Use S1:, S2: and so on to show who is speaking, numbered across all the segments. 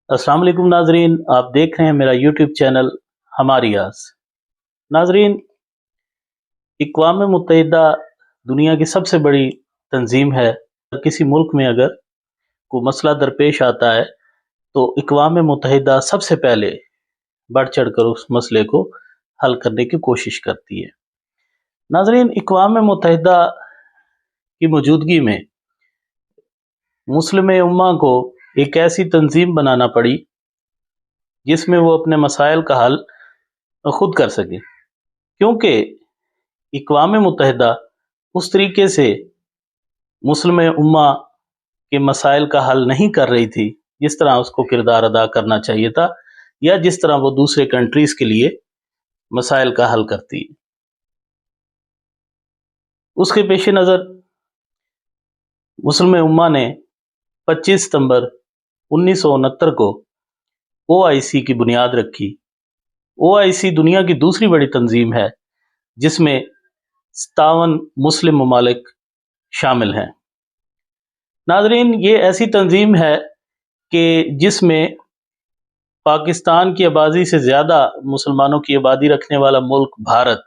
S1: अस्सलाम वालेकुम नाजरीन, आप देख रहे हैं मेरा यूट्यूब चैनल हमारी आस। नाजरीन, इक़वाम मुत्तहिदा दुनिया की सबसे बड़ी तंजीम है। किसी मुल्क में अगर कोई मसला दरपेश आता है तो इक़वाम मुत्तहिदा सबसे पहले बढ़ चढ़ कर उस मसले को हल करने की कोशिश करती है। नाजरीन, इक़वाम मुत्तहिदा की मौजूदगी में मुस्लिम उम्मा को एक ऐसी तंजीम बनाना पड़ी जिसमें वो अपने मसाइल का हल खुद कर सके, क्योंकि इक़वाम मुत्तहिदा उस तरीके से मुस्लिम उम्मा के मसाइल का हल नहीं कर रही थी जिस तरह उसको किरदार अदा करना चाहिए था, या जिस तरह वो दूसरे कंट्रीज़ के लिए मसाइल का हल करती है। उसके पेश नज़र मुस्लिम उम्मा ने 25 सितंबर 1969 को OIC की बुनियाद रखी। OIC दुनिया की दूसरी बड़ी तंजीम है जिसमें 57 मुस्लिम ममालिक शामिल हैं। नाजरीन, ये ऐसी तंजीम है कि जिसमें पाकिस्तान की आबादी से ज़्यादा मुसलमानों की आबादी रखने वाला मुल्क भारत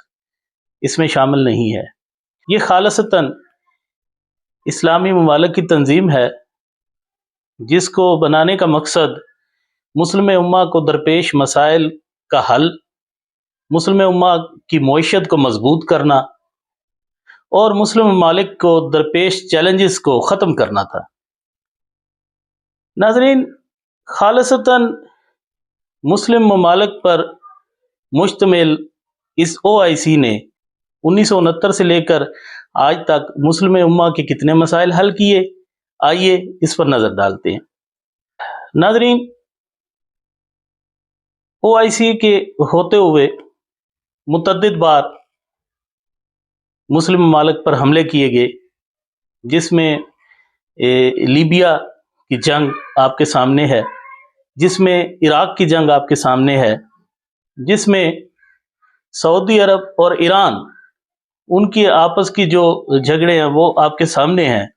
S1: इसमें शामिल नहीं है। ये खालिसतन इस्लामी ममालिक की तंजीम है जिसको बनाने का मकसद मुस्लिम उम्मा को दरपेश मसाइल का हल, मुस्लिम उम्मा की मईशत को मजबूत करना और मुस्लिम ममालिक को दरपेश चैलेंजेस को ख़त्म करना था। नाजरीन, खालिसतन मुस्लिम ममालिक पर मुश्तमिल इस OIC ने 1969 से लेकर आज तक मुस्लिम उम्मा के कितने मसाइल हल किए, आइए इस पर नज़र डालते हैं। नाजरीन, OIC के होते हुए मुतअद्दिद बार मुस्लिम ममालिक पर हमले किए गए, जिसमें लीबिया की जंग आपके सामने है, जिसमें इराक की जंग आपके सामने है, जिसमें सऊदी अरब और ईरान उनकी आपस की जो झगड़े हैं वो आपके सामने हैं।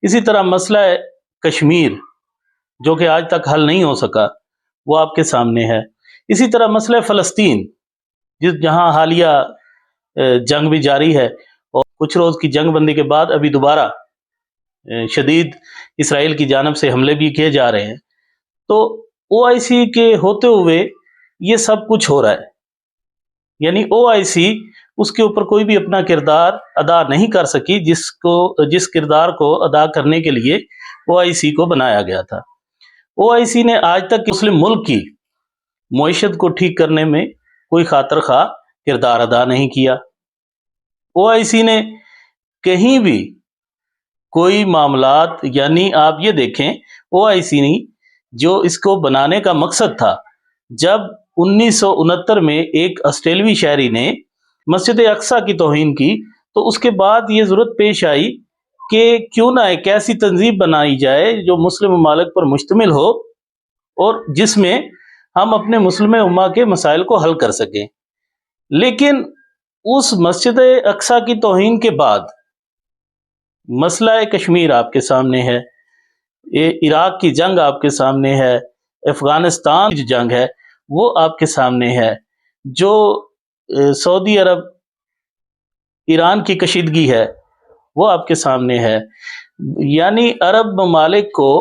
S1: इसी तरह मसला कश्मीर जो कि आज तक हल नहीं हो सका वो आपके सामने है। इसी तरह मसला फ़लस्तीन जहां हालिया जंग भी जारी है और कुछ रोज़ की जंग बंदी के बाद अभी दोबारा शदीद इसराइल की जानब से हमले भी किए जा रहे हैं। तो OIC के होते हुए ये सब कुछ हो रहा है, यानी OIC उसके ऊपर कोई भी अपना किरदार अदा नहीं कर सकी जिस किरदार को अदा करने के लिए OIC को बनाया गया था। OIC ने आज तक मुस्लिम मुल्क की मईशत को ठीक करने में कोई खातिर खा किरदार अदा नहीं किया। OIC ने कहीं भी कोई मामलात, यानी आप ये देखें OIC ने जो इसको बनाने का मकसद था, जब 1969 में एक ऑस्ट्रेलवी शहरी ने मस्जिद अक्सा की तौहीन की तो उसके बाद ये ज़रूरत पेश आई कि क्यों ना एक ऐसी तंजीम बनाई जाए जो मुस्लिम ममालिक पर मुश्तमिल हो और जिसमें हम अपने मुस्लिम उम्मा के मसाइल को हल कर सकें। लेकिन उस मस्जिद अक्सा की तौहीन के बाद मसला कश्मीर आपके सामने है, इराक की जंग आपके सामने है, अफ़गानिस्तान की जंग है वो आपके सामने है, जो सऊदी अरब ईरान की कशीदगी है वो आपके सामने है। यानी अरब ममालिक को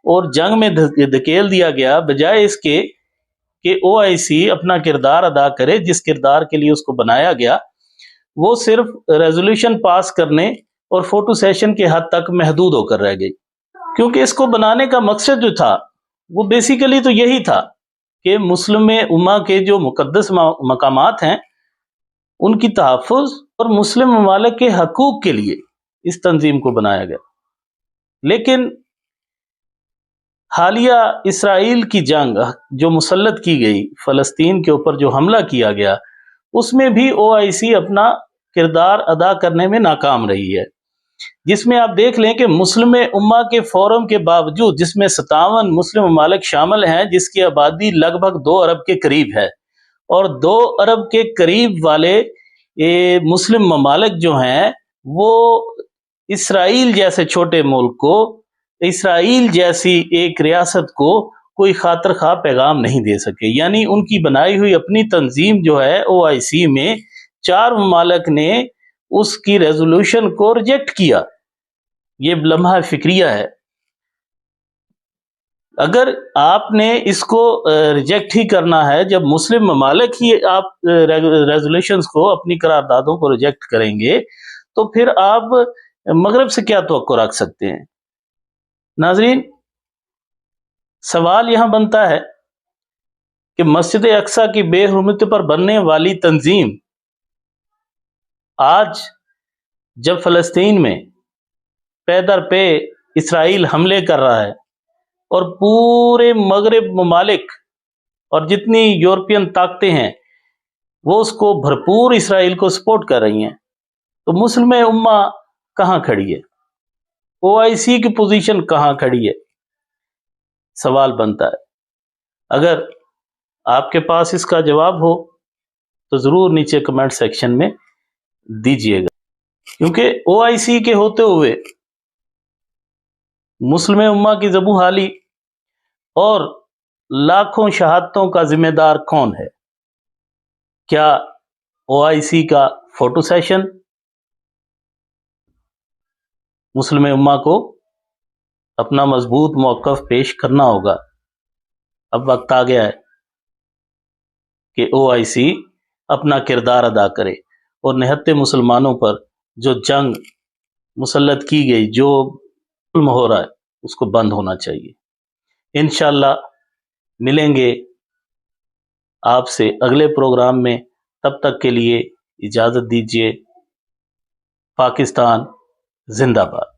S1: और जंग में धकेल दिया गया, बजाय इसके कि OIC अपना किरदार अदा करे जिस किरदार के लिए उसको बनाया गया। वो सिर्फ रेजोल्यूशन पास करने और फोटो सेशन के हद तक महदूद होकर रह गई, क्योंकि इसको बनाने का मकसद जो था वो बेसिकली तो यही था कि मुस्लिम उम्मा के जो मुकद्दस मकामात हैं उनकी तहफ़्फ़ुज़ और मुस्लिम ममालिक के हकूक़ के लिए इस तंजीम को बनाया गया। लेकिन हालिया इसराइल की जंग जो मुसल्लत की गई, फ़लस्तीन के ऊपर जो हमला किया गया, उसमें भी OIC अपना किरदार अदा करने में नाकाम रही है, जिसमें आप देख लें कि मुस्लिम उम्मा के फोरम के बावजूद, जिसमें 57 मुस्लिम ममालिक शामिल हैं, जिसकी आबादी लगभग 2 अरब के करीब है, और 2 अरब के करीब वाले मुस्लिम ममालिक जो हैं वो इसराइल जैसे छोटे मुल्क को, इसराइल जैसी एक रियासत को کوئی خاطر خواہ پیغام نہیں دے سکے، یعنی ان کی بنائی ہوئی اپنی تنظیم جو ہے OIC میں 4 ممالک نے اس کی ریزولوشن کو ریجیکٹ کیا۔ یہ لمحہ فکریہ ہے۔ اگر آپ نے اس کو ریجیکٹ ہی کرنا ہے، جب مسلم ممالک ہی آپ ریزولوشنز کو، اپنی قراردادوں کو ریجیکٹ کریں گے، تو پھر آپ مغرب سے کیا توقع رکھ سکتے ہیں؟ ناظرین، سوال یہاں بنتا ہے کہ مسجد اقصیٰ کی بے حرمتی پر بننے والی تنظیم آج جب فلسطین میں پے در پے اسرائیل حملے کر رہا ہے اور پورے مغرب ممالک اور جتنی یورپین طاقتیں ہیں وہ اس کو بھرپور اسرائیل کو سپورٹ کر رہی ہیں، تو مسلم امہ کہاں کھڑی ہے؟ OIC کی پوزیشن کہاں کھڑی ہے؟ سوال بنتا ہے۔ اگر آپ کے پاس اس کا جواب ہو تو ضرور نیچے کمنٹ سیکشن میں دیجئے گا، کیونکہ OIC کے ہوتے ہوئے مسلم امہ کی ذبح حالی اور لاکھوں شہادتوں کا ذمہ دار کون ہے؟ کیا OIC کا فوٹو سیشن؟ مسلم امہ کو اپنا مضبوط موقف پیش کرنا ہوگا۔ اب وقت آ گیا ہے کہ OIC اپنا کردار ادا کرے اور نہتے مسلمانوں پر جو جنگ مسلط کی گئی، جو ظلم ہو رہا ہے، اس کو بند ہونا چاہیے۔ انشاءاللہ ملیں گے آپ سے اگلے پروگرام میں، تب تک کے لیے اجازت دیجیے۔ پاکستان زندہ باد۔